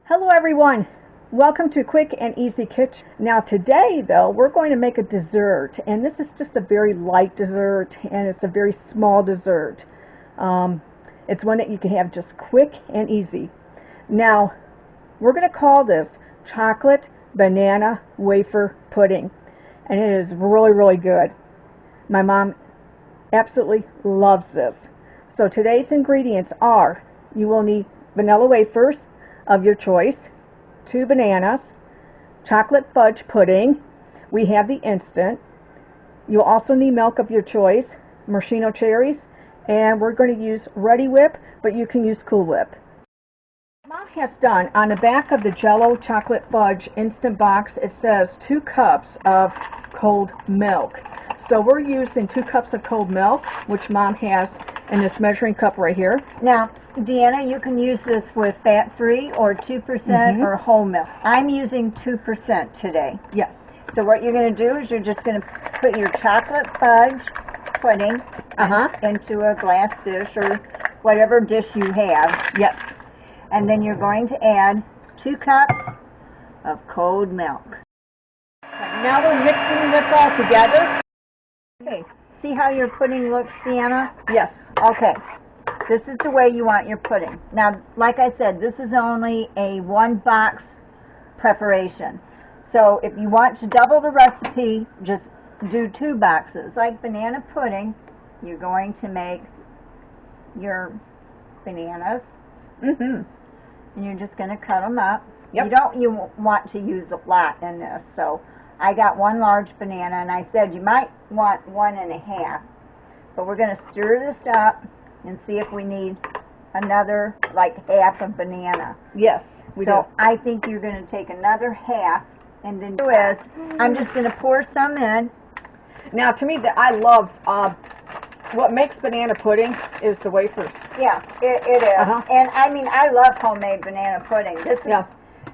Hello everyone, welcome to Quick and Easy Kitchen. Now today though we're going to make a dessert, and this is just a very light dessert, and it's a very small dessert. It's one that you can have just quick and easy. Now we're going to call this chocolate banana wafer pudding, and it is really good. My mom absolutely loves this. So today's ingredients are: you will need vanilla wafers of your choice, 2 bananas, chocolate fudge pudding. We have the instant. You'll also need milk of your choice, maraschino cherries, and we're going to use Reddi Whip, but you can use Cool Whip. Mom has done on the back of the Jello chocolate fudge instant box, it says 2 cups of cold milk. So we're using 2 cups of cold milk, which Mom has in this measuring cup right here. Now, Deanna, you can use this with fat-free or 2% or whole milk. I'm using 2% today. Yes. So what you're going to do is you're just going to put your chocolate fudge pudding into a glass dish or whatever dish you have. Yes. And then you're going to add 2 cups of cold milk. Now we're mixing this all together. Okay. See how your pudding looks, Deanna? Yes. Okay. This is the way you want your pudding. Now, like I said, this is only a 1-box preparation. So if you want to double the recipe, just do 2 boxes. Like banana pudding, you're going to make your bananas. And you're just going to cut them up. Yep. You want to use a lot in this. So I got 1 large banana, and I said you might want 1 1/2. But we're going to stir this up and see if we need another like half a banana. Yes, we do. So I think you're going to take another half, and then I'm just going to pour some in. Now, to me, I love what makes banana pudding is the wafers. Yeah, it is. And I mean, I love homemade banana pudding. This is,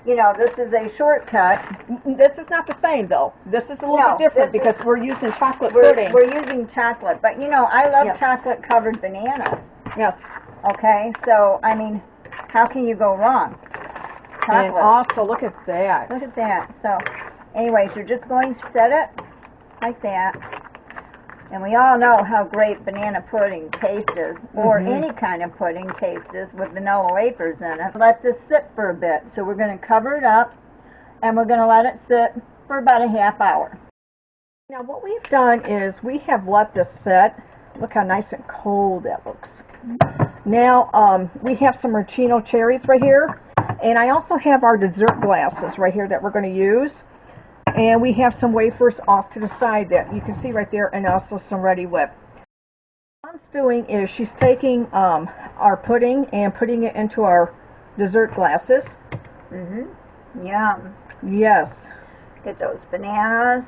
you know, this is a shortcut. This is not the same though. This is a little bit different because we're using chocolate pudding. We're using chocolate, but you know, I love chocolate covered bananas. Yes. Okay, so I mean, how can you go wrong? Chocolate. And also, look at that. Look at that. So, anyways, you're just going to set it like that. And we all know how great banana pudding taste is, or any kind of pudding taste is with vanilla wafers in it. Let this sit for a bit. So we're going to cover it up, and we're going to let it sit for about a ½ hour. Now what we've done is we have let this sit. Look how nice and cold that looks. Now we have some Maraschino cherries right here, and I also have our dessert glasses right here that we're going to use. And we have some wafers off to the side that you can see right there, and also some Reddi Whip. What Mom's doing is she's taking our pudding and putting it into our dessert glasses. Yum. Yes. Get those bananas.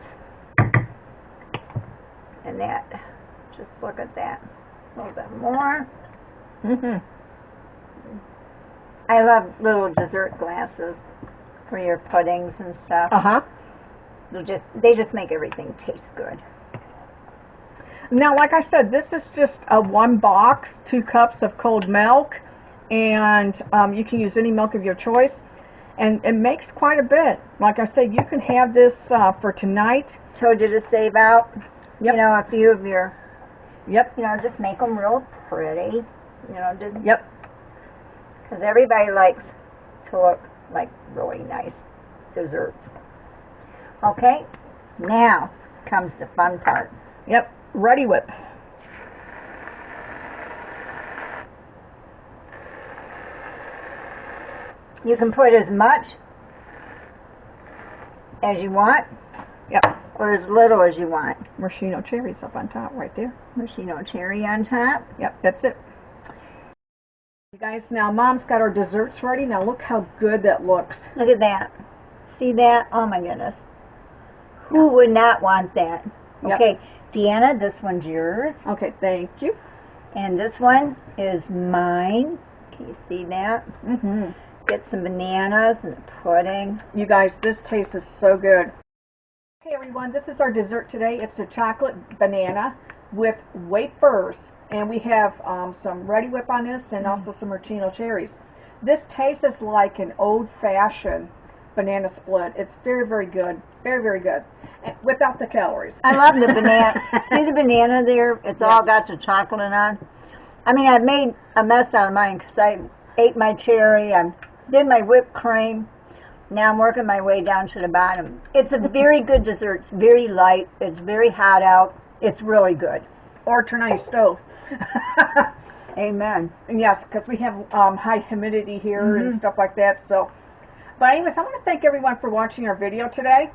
And that. Just look at that. A little bit more. I love little dessert glasses for your puddings and stuff. They just make everything taste good. Now, like I said, this is just a 1 box, 2 cups of cold milk, and you can use any milk of your choice, and it makes quite a bit. Like I said, you can have this for tonight. Told you to save out, you know, a few of your, you know, just make them real pretty, you know, just, because everybody likes to look like really nice desserts. Okay, now comes the fun part. Reddi Whip. You can put as much as you want, or as little as you want. Maraschino cherries up on top right there. Maraschino cherry on top. That's it. You guys, now Mom's got our desserts ready. Now look how good that looks. Look at that. See that? Oh my goodness. Who would not want that? Okay, Deanna, this one's yours. Okay, thank you. And this one is mine. Can you see that? Get some bananas and pudding. You guys, this tastes so good. Okay, everyone, this is our dessert today. It's a chocolate banana with wafers. And we have some Reddi Whip on this, and also some Maraschino cherries. This tastes like an old-fashioned banana split. It's very, very good. Very, very good. Without the calories. I love the banana. See the banana there? It's all got the chocolate on. I mean, I made a mess out of mine because I ate my cherry. I did my whipped cream. Now I'm working my way down to the bottom. It's a very good dessert. It's very light. It's very hot out. It's really good. Or turn on your stove. Amen. Yes, because we have high humidity here and stuff like that. So, but anyways, I want to thank everyone for watching our video today.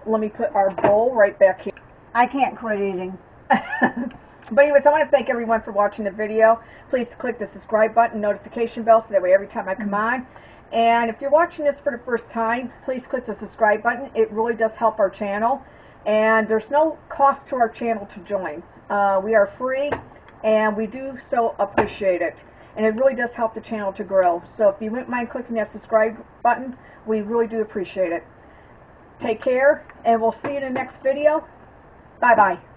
Let me put our bowl right back here. I can't quit eating. But anyways, I want to thank everyone for watching the video. Please click the subscribe button, notification bell, so that way every time I come on. And if you're watching this for the first time, please click the subscribe button. It really does help our channel. And there's no cost to our channel to join. We are free, and we do so appreciate it. And it really does help the channel to grow. So if you wouldn't mind clicking that subscribe button, we really do appreciate it. Take care, and we'll see you in the next video. Bye-bye.